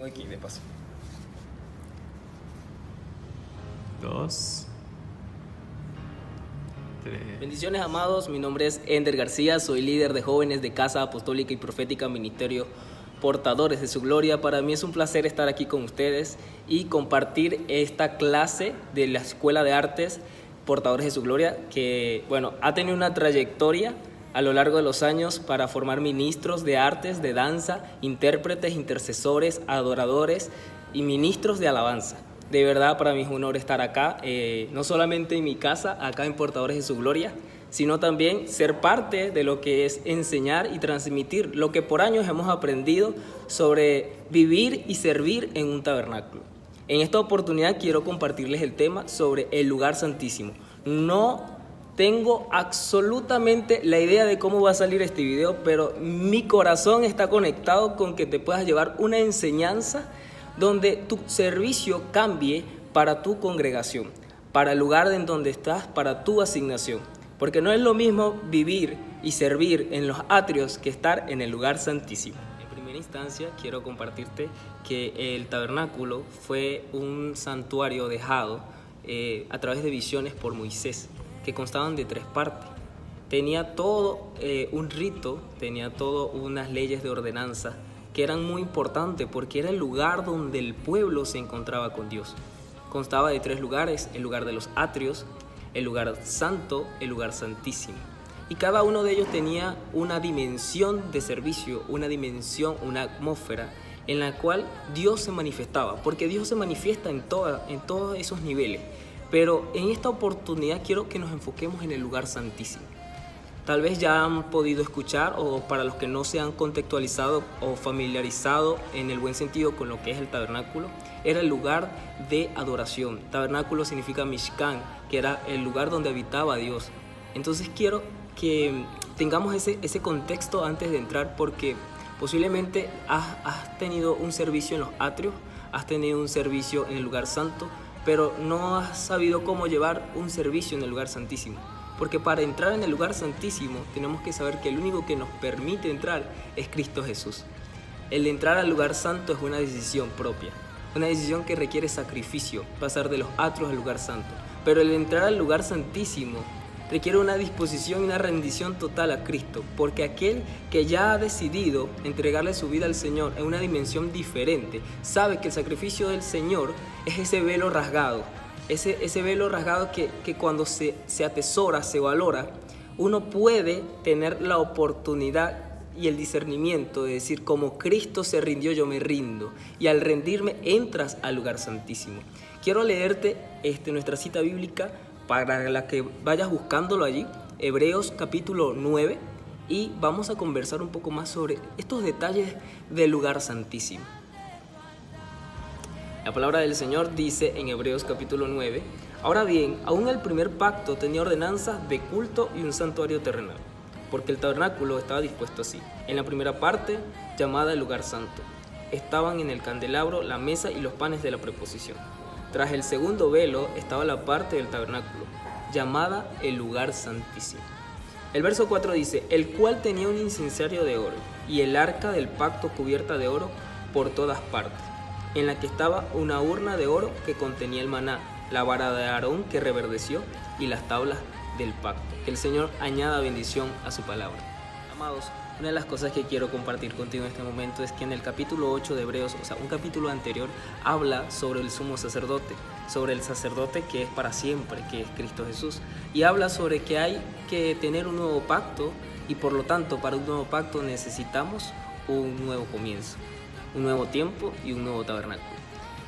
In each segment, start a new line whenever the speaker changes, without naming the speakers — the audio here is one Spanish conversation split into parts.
Tengo aquí de paso.
2, 3.
Bendiciones, amados, mi nombre es Ender García, soy líder de jóvenes de Casa Apostólica y Profética Ministerio Portadores de su Gloria. Para mí es un placer estar aquí con ustedes y compartir esta clase de la Escuela de Artes Portadores de su Gloria, que ha tenido una trayectoria a lo largo de los años para formar ministros de artes, de danza, intérpretes, intercesores, adoradores y ministros de alabanza. De verdad, para mí es un honor estar acá, no solamente en mi casa, acá en Portadores de su Gloria, sino también ser parte de lo que es enseñar y transmitir lo que por años hemos aprendido sobre vivir y servir en un tabernáculo. En esta oportunidad quiero compartirles el tema sobre el lugar santísimo. No tengo absolutamente la idea de cómo va a salir este video, pero mi corazón está conectado con que te puedas llevar una enseñanza donde tu servicio cambie para tu congregación, para el lugar en donde estás, para tu asignación. Porque no es lo mismo vivir y servir en los atrios que estar en el lugar santísimo. En primera instancia, quiero compartirte que el tabernáculo fue un santuario dejado a través de visiones por Moisés, que constaban de 3 partes. Tenía todo un rito, tenía todo unas leyes de ordenanza que eran muy importantes porque era el lugar donde el pueblo se encontraba con Dios. Constaba de 3 lugares: el lugar de los atrios, el lugar santo, el lugar santísimo. Y cada uno de ellos tenía una dimensión de servicio, una dimensión, una atmósfera en la cual Dios se manifestaba, porque Dios se manifiesta en todos esos niveles. Pero en esta oportunidad quiero que nos enfoquemos en el lugar santísimo. Tal vez ya han podido escuchar, o para los que no se han contextualizado o familiarizado en el buen sentido con lo que es el tabernáculo, era el lugar de adoración. Tabernáculo significa Mishkan, que era el lugar donde habitaba Dios. Entonces quiero que tengamos ese contexto antes de entrar, porque posiblemente has tenido un servicio en los atrios, has tenido un servicio en el lugar santo, pero no has sabido cómo llevar un servicio en el lugar santísimo. Porque para entrar en el lugar santísimo tenemos que saber que el único que nos permite entrar es Cristo Jesús. El entrar al lugar santo es una decisión propia, una decisión que requiere sacrificio, pasar de los atrios al lugar santo. Pero el entrar al lugar santísimo requiere una disposición y una rendición total a Cristo, porque aquel que ya ha decidido entregarle su vida al Señor en una dimensión diferente, sabe que el sacrificio del Señor es ese velo rasgado. Ese velo rasgado que cuando se atesora, se valora, uno puede tener la oportunidad y el discernimiento de decir: como Cristo se rindió, yo me rindo. Y al rendirme entras al lugar santísimo. Quiero leerte nuestra cita bíblica para la que vayas buscándolo allí, Hebreos capítulo 9, y vamos a conversar un poco más sobre estos detalles del lugar santísimo. La palabra del Señor dice en Hebreos capítulo 9: ahora bien, aún el primer pacto tenía ordenanzas de culto y un santuario terrenal, porque el tabernáculo estaba dispuesto así. En la primera parte, llamada el lugar santo, estaban en el candelabro la mesa y los panes de la preposición. Tras el segundo velo estaba la parte del tabernáculo, llamada el lugar santísimo. El verso 4 dice: el cual tenía un incensario de oro, y el arca del pacto cubierta de oro por todas partes, en la que estaba una urna de oro que contenía el maná, la vara de Aarón que reverdeció y las tablas del pacto. Que el Señor añada bendición a su palabra. Amados, una de las cosas que quiero compartir contigo en este momento es que en el capítulo 8 de Hebreos, un capítulo anterior, habla sobre el sumo sacerdote, sobre el sacerdote que es para siempre, que es Cristo Jesús, y habla sobre que hay que tener un nuevo pacto, y por lo tanto para un nuevo pacto necesitamos un nuevo comienzo, un nuevo tiempo y un nuevo tabernáculo.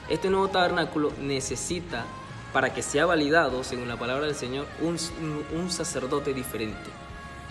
Este nuevo tabernáculo necesita, para que sea validado según la palabra del Señor, un sacerdote diferente.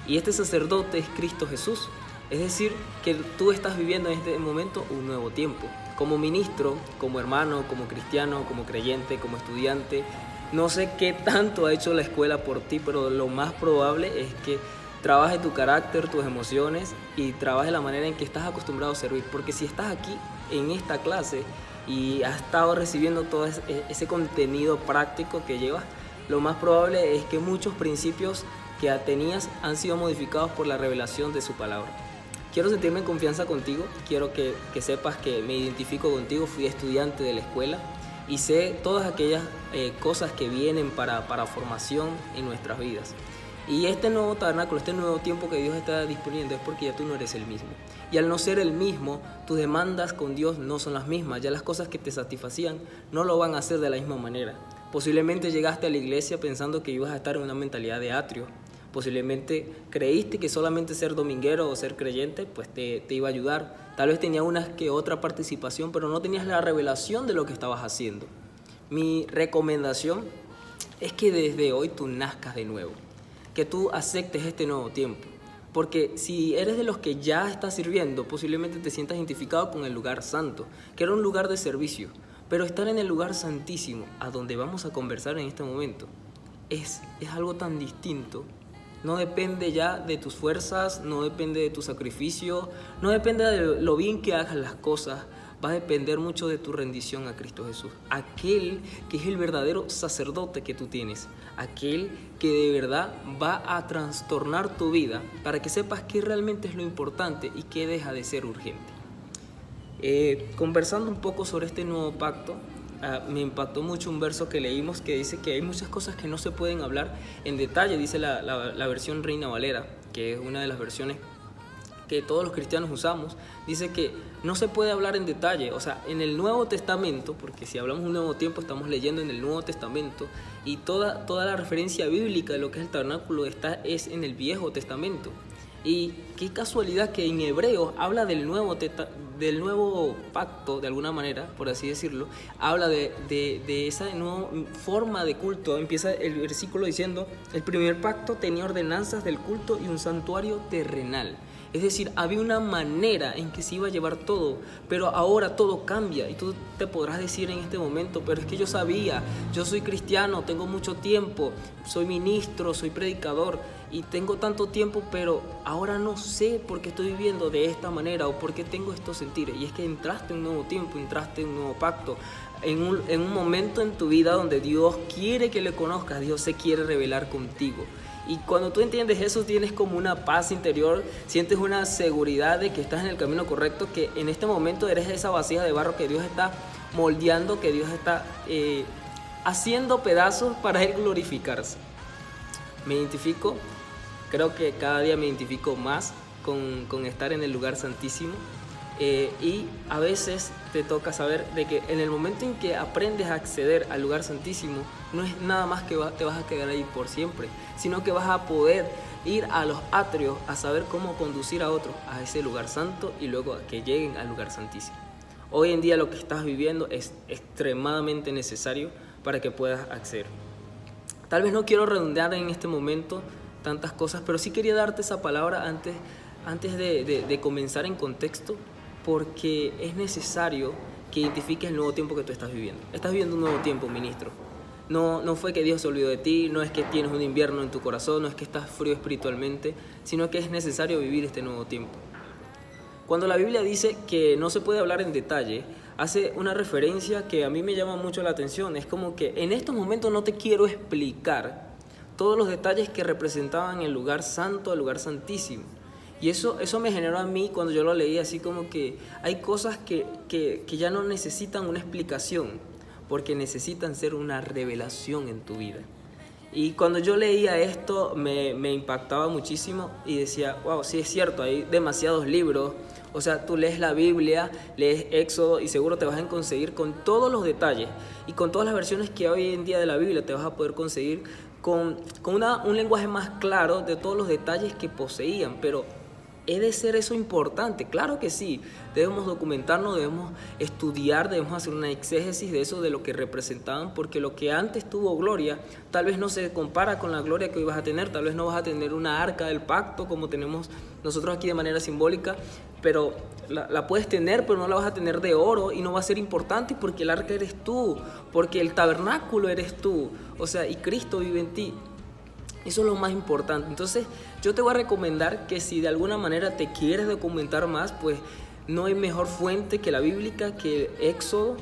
Y este sacerdote es Cristo Jesús. Es decir, que tú estás viviendo en este momento un nuevo tiempo. Como ministro, como hermano, como cristiano, como creyente, como estudiante, no sé qué tanto ha hecho la escuela por ti, pero lo más probable es que trabaje tu carácter, tus emociones, y trabaje la manera en que estás acostumbrado a servir. Porque si estás aquí en esta clase y has estado recibiendo todo ese contenido práctico que llevas, lo más probable es que muchos principios que tenías han sido modificados por la revelación de su palabra. quiero sentirme en confianza contigo, quiero que sepas que me identifico contigo, fui estudiante de la escuela y sé todas aquellas cosas que vienen para formación en nuestras vidas. Y este nuevo tabernáculo, este nuevo tiempo que Dios está disponiendo es porque ya tú no eres el mismo. Y al no ser el mismo, tus demandas con Dios no son las mismas. Ya las cosas que te satisfacían no lo van a hacer de la misma manera. Posiblemente llegaste a la iglesia pensando que ibas a estar en una mentalidad de atrio. Posiblemente creíste que solamente ser dominguero o ser creyente pues te iba a ayudar. Tal vez tenías una que otra participación, pero no tenías la revelación de lo que estabas haciendo. Mi recomendación es que desde hoy tú nazcas de nuevo, que tú aceptes este nuevo tiempo. Porque si eres de los que ya estás sirviendo, posiblemente te sientas identificado con el lugar santo, que era un lugar de servicio. Pero estar en el lugar santísimo, a donde vamos a conversar en este momento, es algo tan distinto. No depende ya de tus fuerzas, no depende de tu sacrificio, no depende de lo bien que hagas las cosas. Va a depender mucho de tu rendición a Cristo Jesús, aquel que es el verdadero sacerdote que tú tienes, aquel que de verdad va a trastornar tu vida para que sepas qué realmente es lo importante y qué deja de ser urgente. Conversando un poco sobre este nuevo pacto, me impactó mucho un verso que leímos que dice que hay muchas cosas que no se pueden hablar en detalle, dice la versión Reina Valera, que es una de las versiones que todos los cristianos usamos, dice que no se puede hablar en detalle. O sea, en el Nuevo Testamento, porque si hablamos de un nuevo tiempo estamos leyendo en el Nuevo Testamento, y toda la referencia bíblica de lo que es el tabernáculo es en el Viejo Testamento. Y qué casualidad que en Hebreos habla del nuevo pacto, de alguna manera, por así decirlo, habla de esa nueva forma de culto. Empieza el versículo diciendo: el primer pacto tenía ordenanzas del culto y un santuario terrenal. Es decir, había una manera en que se iba a llevar todo, pero ahora todo cambia. Y tú te podrás decir en este momento: pero es que yo sabía, yo soy cristiano, tengo mucho tiempo, soy ministro, soy predicador y tengo tanto tiempo, pero ahora no sé por qué estoy viviendo de esta manera o por qué tengo estos sentires. Y es que entraste en un nuevo tiempo, entraste en un nuevo pacto, en un momento en tu vida donde Dios quiere que le conozcas, Dios se quiere revelar contigo. Y cuando tú entiendes eso, tienes como una paz interior, sientes una seguridad de que estás en el camino correcto, que en este momento eres esa vasija de barro que Dios está moldeando, que Dios está haciendo pedazos para Él glorificarse. Me identifico, creo que cada día me identifico más con estar en el lugar santísimo. Y a veces te toca saber de que en el momento en que aprendes a acceder al lugar santísimo, no es nada más que te vas a quedar ahí por siempre, sino que vas a poder ir a los atrios a saber cómo conducir a otros a ese lugar santo y luego a que lleguen al lugar santísimo. Hoy en día lo que estás viviendo es extremadamente necesario para que puedas acceder. Tal vez no quiero redondear en este momento tantas cosas, pero sí quería darte esa palabra antes de comenzar en contexto, porque es necesario que identifiques el nuevo tiempo que tú estás viviendo. Estás viviendo un nuevo tiempo, ministro. No fue que Dios se olvidó de ti, no es que tienes un invierno en tu corazón, no es que estás frío espiritualmente, sino que es necesario vivir este nuevo tiempo. Cuando la Biblia dice que no se puede hablar en detalle, hace una referencia que a mí me llama mucho la atención. Es como que en estos momentos no te quiero explicar todos los detalles que representaban el lugar santo, el lugar santísimo. Y eso me generó a mí, cuando yo lo leí, así como que hay cosas que ya no necesitan una explicación, porque necesitan ser una revelación en tu vida. Y cuando yo leía esto me impactaba muchísimo y decía: wow, sí es cierto, hay demasiados libros. O sea, tú lees la Biblia, lees Éxodo y seguro te vas a conseguir con todos los detalles y con todas las versiones que hoy en día de la Biblia te vas a poder conseguir con un lenguaje más claro de todos los detalles que poseían. Pero ¿he de ser eso importante? Claro que sí, debemos documentarnos, debemos estudiar, debemos hacer una exégesis de eso, de lo que representaban, porque lo que antes tuvo gloria, tal vez no se compara con la gloria que hoy vas a tener, tal vez no vas a tener una arca del pacto como tenemos nosotros aquí de manera simbólica, pero la puedes tener, pero no la vas a tener de oro y no va a ser importante porque el arca eres tú, porque el tabernáculo eres tú, o sea, y Cristo vive en ti. Eso es lo más importante. Entonces yo te voy a recomendar que si de alguna manera te quieres documentar más, pues no hay mejor fuente que la bíblica, que Éxodo,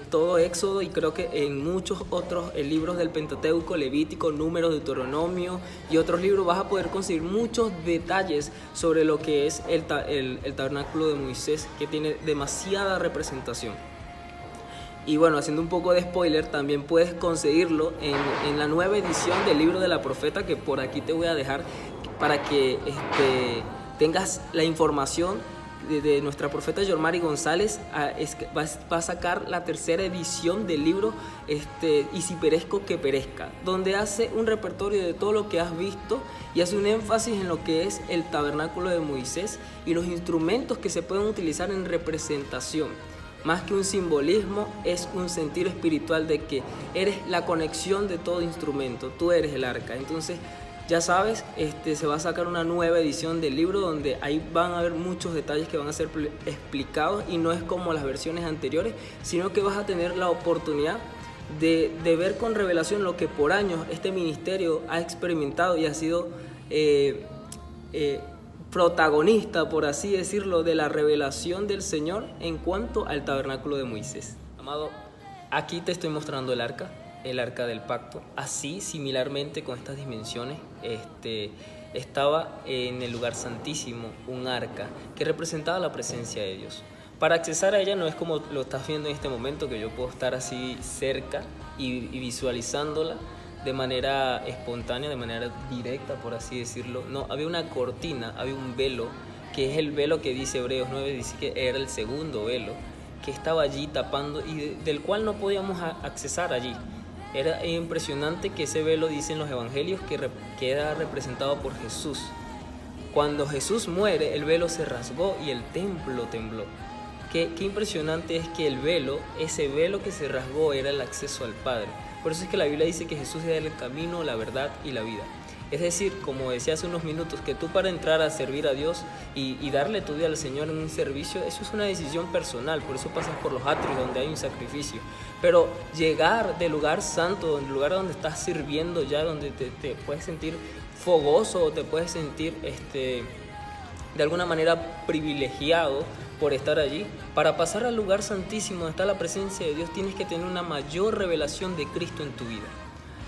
todo Éxodo, y creo que en muchos otros libros del Pentateuco, Levítico, Números, Deuteronomio y otros libros vas a poder conseguir muchos detalles sobre lo que es el tabernáculo de Moisés, que tiene demasiada representación. Y bueno, haciendo un poco de spoiler, también puedes conseguirlo en la nueva edición del libro de la profeta, que por aquí te voy a dejar para que tengas la información de nuestra profeta Yormari González. Va a sacar la tercera edición del libro Y si perezco, que perezca, donde hace un repertorio de todo lo que has visto y hace un énfasis en lo que es el tabernáculo de Moisés y los instrumentos que se pueden utilizar en representación. Más que un simbolismo, es un sentir espiritual de que eres la conexión de todo instrumento, tú eres el arca. Entonces, ya sabes, se va a sacar una nueva edición del libro donde ahí van a haber muchos detalles que van a ser explicados, y no es como las versiones anteriores, sino que vas a tener la oportunidad de ver con revelación lo que por años este ministerio ha experimentado y ha sido protagonista, por así decirlo, de la revelación del Señor en cuanto al tabernáculo de Moisés. Amado, aquí te estoy mostrando el arca del pacto. Así, similarmente con estas dimensiones, estaba en el lugar santísimo un arca que representaba la presencia de Dios. Para accesar a ella no es como lo estás viendo en este momento, que yo puedo estar así cerca y visualizándola de manera espontánea, de manera directa, por así decirlo. No, había una cortina, había un velo, que es el velo que dice Hebreos 9, dice que era el segundo velo, que estaba allí tapando y del cual no podíamos accesar allí. Era impresionante que ese velo, dicen los evangelios, que era representado por Jesús. Cuando Jesús muere, el velo se rasgó y el templo tembló. Qué impresionante es que el velo, ese velo que se rasgó, era el acceso al Padre. Por eso es que la Biblia dice que Jesús es el camino, la verdad y la vida. Es decir, como decía hace unos minutos, que tú para entrar a servir a Dios y darle tu vida al Señor en un servicio, eso es una decisión personal. Por eso pasas por los atrios donde hay un sacrificio. Pero llegar del lugar santo, del lugar donde estás sirviendo ya, donde te puedes sentir fogoso o te puedes sentir de alguna manera privilegiado por estar allí, para pasar al lugar santísimo donde está la presencia de Dios, tienes que tener una mayor revelación de Cristo en tu vida.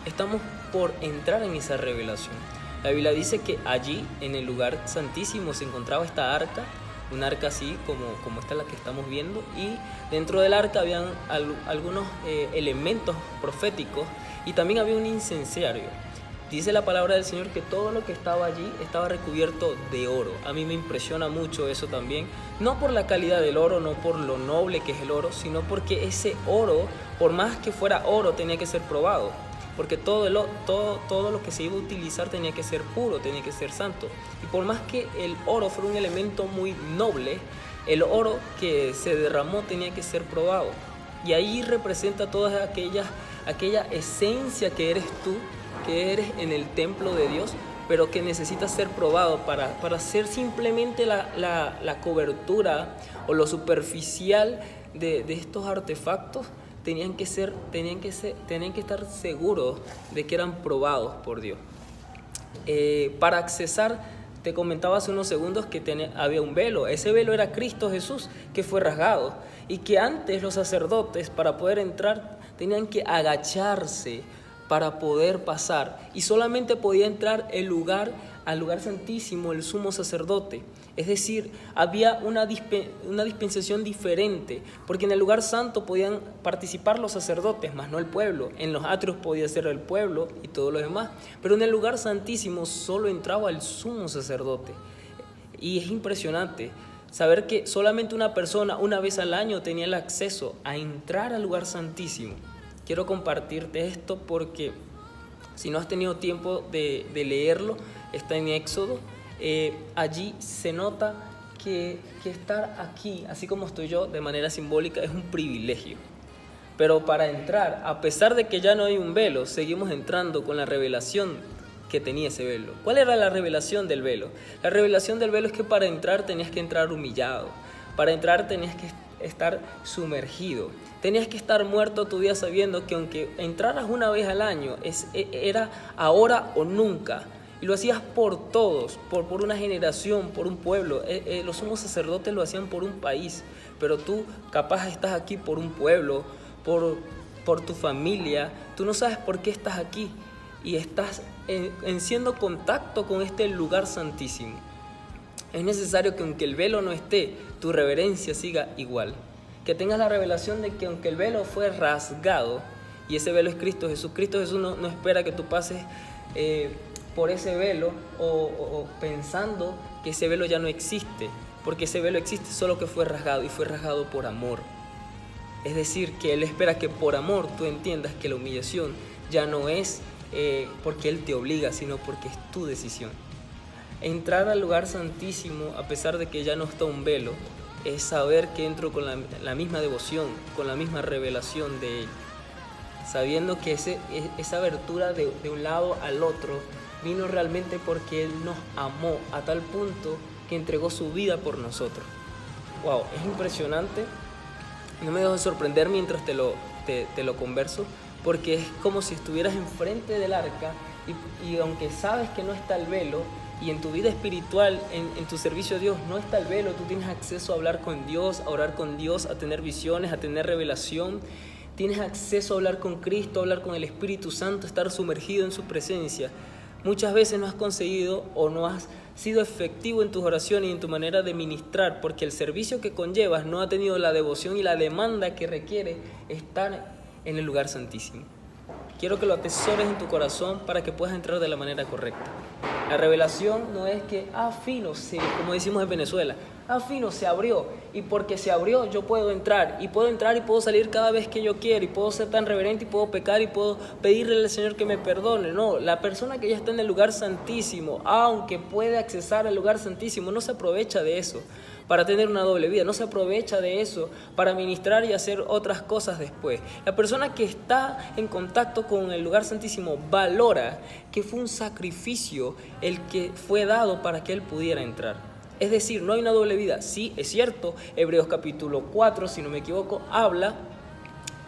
Estamos por entrar en esa revelación. La Biblia dice que allí, en el lugar santísimo, se encontraba esta arca, un arca así como esta la que estamos viendo, y dentro del arca habían algunos elementos proféticos, y también había un incensario. Dice la palabra del Señor que todo lo que estaba allí estaba recubierto de oro. A mí me impresiona mucho eso también, no por la calidad del oro, no por lo noble que es el oro, sino porque ese oro, por más que fuera oro, tenía que ser probado. Porque todo lo que se iba a utilizar tenía que ser puro, tenía que ser santo. Y por más que el oro fuera un elemento muy noble, el oro que se derramó tenía que ser probado. Y ahí representa toda aquella esencia que eres tú, que eres en el templo de Dios, pero que necesita ser probado para ser simplemente la cobertura o lo superficial de estos artefactos. Tenían que estar seguros de que eran probados por Dios. Para accesar, te comentaba hace unos segundos que había un velo. Ese velo era Cristo Jesús, que fue rasgado, y que antes los sacerdotes, para poder entrar, tenían que agacharse para poder pasar, y solamente podía entrar al lugar santísimo el sumo sacerdote. Es decir, había una dispensación diferente, porque en el lugar santo podían participar los sacerdotes, más no el pueblo. En los atrios podía ser el pueblo y todo lo demás, pero en el lugar santísimo solo entraba el sumo sacerdote. Y es impresionante saber que solamente una persona una vez al año tenía el acceso a entrar al lugar santísimo. Quiero compartirte esto porque si no has tenido tiempo de leerlo, está en Éxodo. Allí se nota que estar aquí, así como estoy yo, de manera simbólica, es un privilegio. Pero para entrar, a pesar de que ya no hay un velo, seguimos entrando con la revelación que tenía ese velo. ¿Cuál era la revelación del velo? La revelación del velo es que para entrar tenías que entrar humillado. Para entrar tenías que estar sumergido. Tenías que estar muerto tu día sabiendo que aunque entraras una vez al año, era ahora o nunca. Y lo hacías por todos, por una generación, por un pueblo. Los sumos sacerdotes lo hacían por un país, pero tú capaz estás aquí por un pueblo, por tu familia. Tú no sabes por qué estás aquí y estás haciendo contacto con este lugar santísimo. Es necesario que aunque el velo no esté, tu reverencia siga igual. Que tengas la revelación de que aunque el velo fue rasgado, y ese velo es Cristo Jesús, Cristo Jesús no espera que tú pases por ese velo o pensando que ese velo ya no existe, porque ese velo existe, solo que fue rasgado y fue rasgado por amor. Es decir, que Él espera que por amor tú entiendas que la humillación ya no es porque Él te obliga, sino porque es tu decisión. Entrar al lugar santísimo, a pesar de que ya no está un velo, es saber que entro con la misma devoción, con la misma revelación de Él, sabiendo que esa abertura de un lado al otro vino realmente porque Él nos amó a tal punto que entregó su vida por nosotros. Wow, es impresionante. No me dejo de sorprender mientras te lo converso, porque es como si estuvieras enfrente del arca y aunque sabes que no está el velo, y en tu vida espiritual, en tu servicio a Dios, no está el velo, tú tienes acceso a hablar con Dios, a orar con Dios, a tener visiones, a tener revelación. Tienes acceso a hablar con Cristo, a hablar con el Espíritu Santo, estar sumergido en su presencia. Muchas veces no has conseguido o no has sido efectivo en tus oraciones y en tu manera de ministrar, porque el servicio que conllevas no ha tenido la devoción y la demanda que requiere estar en el lugar santísimo. Quiero que lo atesores en tu corazón para que puedas entrar de la manera correcta. La revelación no es que, fino, como decimos en Venezuela, fino, se abrió, y porque se abrió yo puedo entrar y puedo salir cada vez que yo quiero, y puedo ser tan reverente y puedo pecar y puedo pedirle al Señor que me perdone. No, la persona que ya está en el lugar santísimo, aunque puede accesar al lugar santísimo, no se aprovecha de eso para tener una doble vida, no se aprovecha de eso para ministrar y hacer otras cosas después. La persona que está en contacto con el lugar santísimo valora que fue un sacrificio el que fue dado para que él pudiera entrar. Es decir, no hay una doble vida. Sí, es cierto, Hebreos capítulo 4, si no me equivoco, habla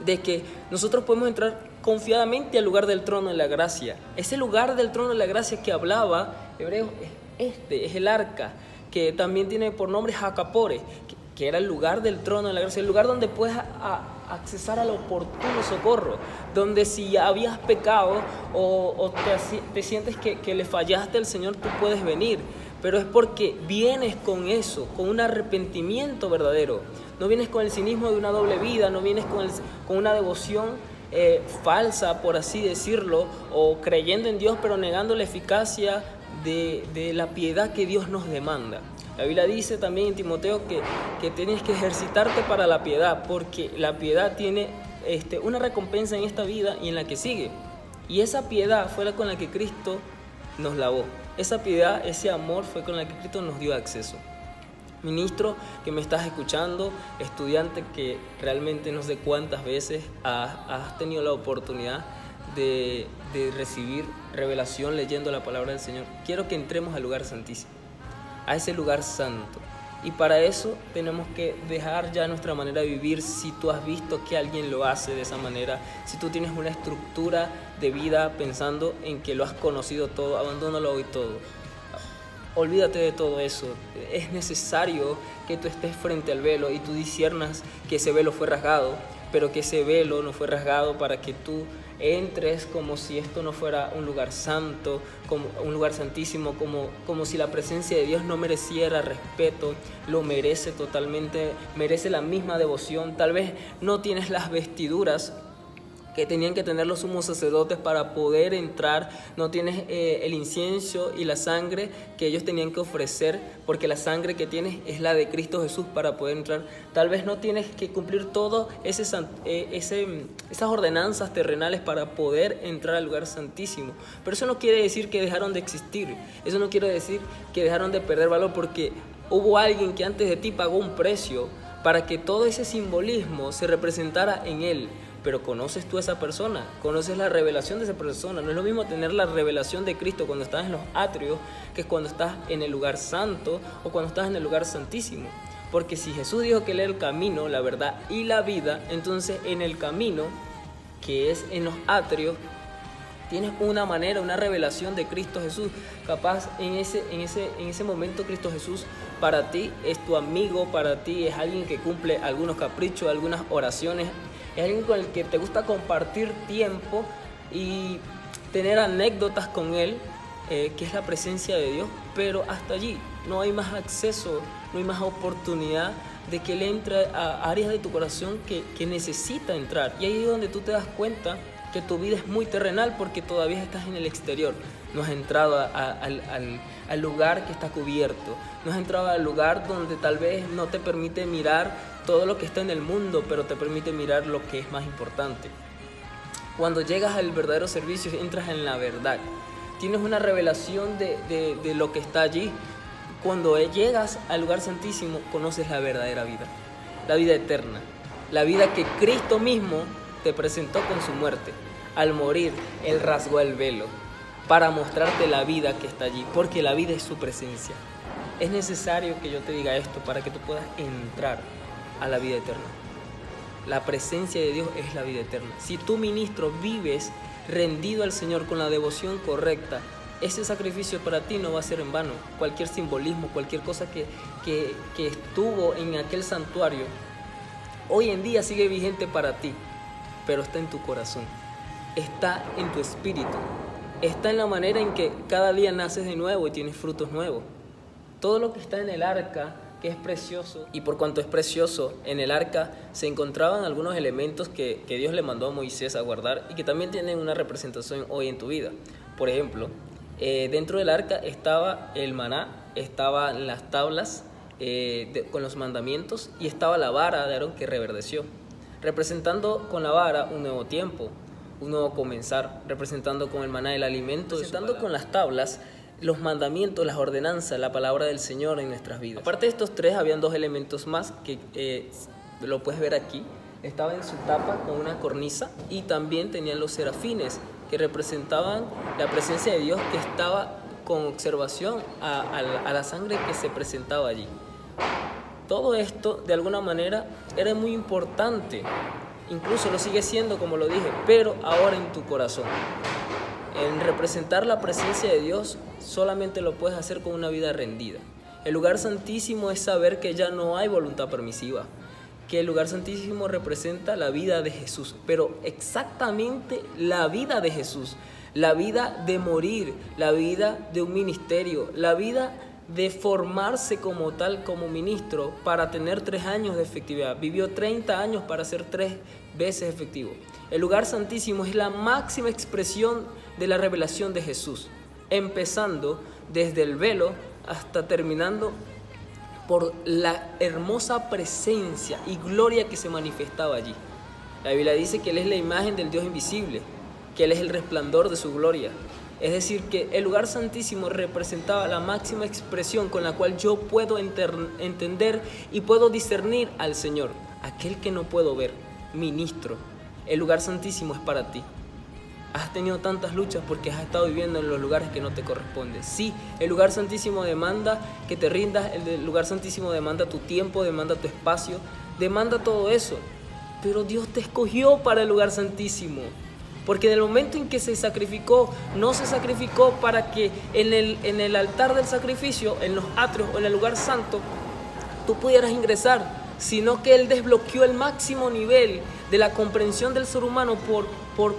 de que nosotros podemos entrar confiadamente al lugar del trono de la gracia. Ese lugar del trono de la gracia que hablaba Hebreos es el arca, que también tiene por nombre Jacapore, que era el lugar del trono de la gracia, el lugar donde puedes accesar al oportuno socorro, donde si habías pecado o te sientes que le fallaste al Señor, tú puedes venir, pero es porque vienes con eso, con un arrepentimiento verdadero. No vienes con el cinismo de una doble vida, no vienes con una devoción falsa, por así decirlo, o creyendo en Dios pero negando la eficacia de la piedad que Dios nos demanda. La Biblia dice también en Timoteo que tienes que ejercitarte para la piedad, porque la piedad tiene una recompensa en esta vida y en la que sigue. Y esa piedad fue la con la que Cristo nos lavó. Esa piedad, ese amor fue con la que Cristo nos dio acceso. Ministro que me estás escuchando, estudiante que realmente no sé cuántas veces has tenido la oportunidad de recibir revelación leyendo la palabra del Señor, quiero que entremos al lugar santísimo, a ese lugar santo. Y para eso tenemos que dejar ya nuestra manera de vivir. Si tú has visto que alguien lo hace de esa manera, si tú tienes una estructura de vida pensando en que lo has conocido todo, abandónalo hoy todo. Olvídate de todo eso. Es necesario que tú estés frente al velo y tú disciernas que ese velo fue rasgado, pero que ese velo no fue rasgado para que tú entres como si esto no fuera un lugar santo, como un lugar santísimo, como si la presencia de Dios no mereciera respeto. Lo merece totalmente, merece la misma devoción. Tal vez no tienes las vestiduras que tenían que tener los sumos sacerdotes para poder entrar, no tienes el incienso y la sangre que ellos tenían que ofrecer, porque la sangre que tienes es la de Cristo Jesús para poder entrar. Tal vez no tienes que cumplir todo esas ordenanzas terrenales para poder entrar al lugar santísimo, pero eso no quiere decir que dejaron de existir, eso no quiere decir que dejaron de perder valor, porque hubo alguien que antes de ti pagó un precio para que todo ese simbolismo se representara en él. Pero conoces tú a esa persona, conoces la revelación de esa persona. No es lo mismo tener la revelación de Cristo cuando estás en los atrios que cuando estás en el lugar santo o cuando estás en el lugar santísimo. Porque si Jesús dijo que Él era el camino, la verdad y la vida, entonces en el camino, que es en los atrios, Tienes una manera, una revelación de Cristo Jesús. Capaz en ese momento Cristo Jesús para ti es tu amigo, para ti es alguien que cumple algunos caprichos, algunas oraciones. Es alguien con el que te gusta compartir tiempo y tener anécdotas con él, que es la presencia de Dios. Pero hasta allí no hay más acceso, no hay más oportunidad de que él entre a áreas de tu corazón que necesita entrar. Y ahí es donde tú te das cuenta que tu vida es muy terrenal porque todavía estás en el exterior. No has entrado al lugar que está cubierto. No has entrado al lugar donde tal vez no te permite mirar todo lo que está en el mundo, pero te permite mirar lo que es más importante. Cuando llegas al verdadero servicio, entras en la verdad. Tienes una revelación de lo que está allí. Cuando llegas al lugar santísimo, conoces la verdadera vida. La vida eterna. La vida que Cristo mismo te presentó con su muerte. Al morir, Él rasgó el velo para mostrarte la vida que está allí, porque la vida es su presencia. Es necesario que yo te diga esto para que tú puedas entrar a la vida eterna. La presencia de Dios es la vida eterna. Si tú, ministro, vives rendido al Señor con la devoción correcta, ese sacrificio para ti no va a ser en vano. Cualquier simbolismo, cualquier cosa que estuvo en aquel santuario, hoy en día sigue vigente para ti. Pero está en tu corazón, está en tu espíritu, está en la manera en que cada día naces de nuevo y tienes frutos nuevos. Todo lo que está en el arca, que es precioso, y por cuanto es precioso, en el arca se encontraban algunos elementos que Dios le mandó a Moisés a guardar y que también tienen una representación hoy en tu vida. Por ejemplo, dentro del arca estaba el maná, estaban las tablas con los mandamientos y estaba la vara de Aarón que reverdeció, representando con la vara un nuevo tiempo, un nuevo comenzar, representando con el maná el alimento, representando con las tablas los mandamientos, las ordenanzas, la palabra del Señor en nuestras vidas. Aparte de estos tres, habían dos elementos más que lo puedes ver aquí. Estaba en su tapa con una cornisa y también tenían los serafines que representaban la presencia de Dios, que estaba con observación a la sangre que se presentaba allí. Todo esto, de alguna manera, era muy importante. Incluso lo sigue siendo, como lo dije, pero ahora en tu corazón. En representar la presencia de Dios, solamente lo puedes hacer con una vida rendida. El lugar santísimo es saber que ya no hay voluntad permisiva, que el lugar santísimo representa la vida de Jesús, pero exactamente la vida de Jesús, la vida de morir, la vida de un ministerio, la vida de formarse como tal, como ministro, para tener 3 años de efectividad. Vivió 30 años para ser 3 veces efectivo. El lugar santísimo es la máxima expresión de la revelación de Jesús, empezando desde el velo hasta terminando por la hermosa presencia y gloria que se manifestaba allí. La Biblia dice que Él es la imagen del Dios invisible, que Él es el resplandor de su gloria. Es decir, que el lugar santísimo representaba la máxima expresión con la cual yo puedo entender y puedo discernir al Señor, aquel que no puedo ver, ministro. El lugar santísimo es para ti. Has tenido tantas luchas porque has estado viviendo en los lugares que no te corresponden. Sí, el lugar santísimo demanda que te rindas, el lugar santísimo demanda tu tiempo, demanda tu espacio, demanda todo eso. Pero Dios te escogió para el lugar santísimo. Porque en el momento en que se sacrificó, no se sacrificó para que en el altar del sacrificio, en los atrios o en el lugar santo, tú pudieras ingresar, sino que Él desbloqueó el máximo nivel de la comprensión del ser humano por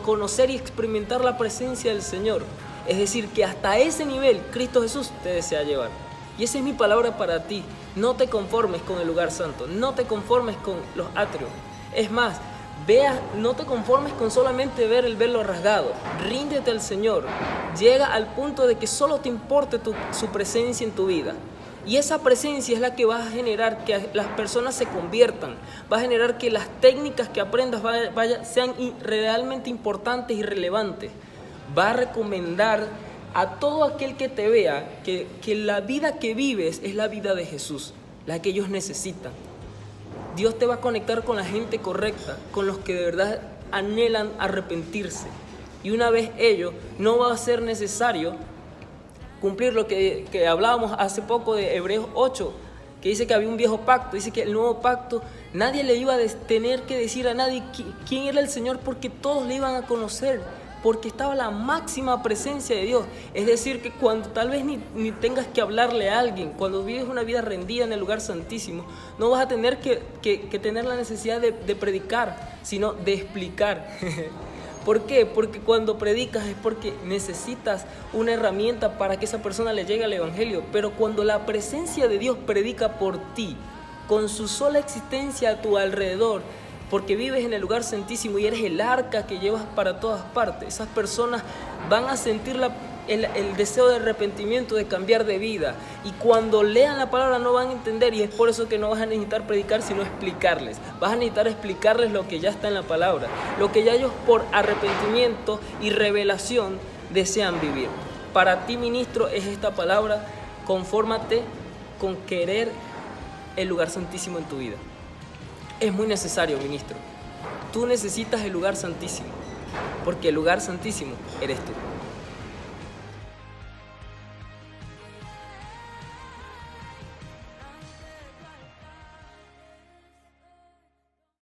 conocer y experimentar la presencia del Señor. Es decir, que hasta ese nivel Cristo Jesús te desea llevar. Y esa es mi palabra para ti. No te conformes con el lugar santo, no te conformes con los atrios. Es más, no te conformes con solamente ver el velo rasgado. Ríndete al Señor. Llega al punto de que solo te importe su presencia en tu vida. Y esa presencia es la que va a generar que las personas se conviertan. Va a generar que las técnicas que aprendas sean realmente importantes y relevantes. Va a recomendar a todo aquel que te vea que la vida que vives es la vida de Jesús, la que ellos necesitan. Dios te va a conectar con la gente correcta, con los que de verdad anhelan arrepentirse. Y una vez ello, no va a ser necesario cumplir lo que hablábamos hace poco de Hebreos 8, que dice que había un viejo pacto. Dice que el nuevo pacto, nadie le iba a tener que decir a nadie quién era el Señor, porque todos le iban a conocer. porque estaba la máxima presencia de Dios. Es decir, que cuando tal vez ni tengas que hablarle a alguien, cuando vives una vida rendida en el lugar santísimo, no vas a tener que tener la necesidad de predicar, sino de explicar. ¿Por qué? Porque cuando predicas es porque necesitas una herramienta para que esa persona le llegue al Evangelio. Pero cuando la presencia de Dios predica por ti, con su sola existencia a tu alrededor, porque vives en el lugar santísimo y eres el arca que llevas para todas partes, esas personas van a sentir el deseo de arrepentimiento, de cambiar de vida. Y cuando lean la palabra no van a entender, y es por eso que no vas a necesitar predicar, sino explicarles. Vas a necesitar explicarles lo que ya está en la palabra, lo que ya ellos por arrepentimiento y revelación desean vivir. Para ti, ministro, es esta palabra: confórmate con querer el lugar santísimo en tu vida. Es muy necesario, ministro. Tú necesitas el lugar santísimo, porque el lugar santísimo eres tú.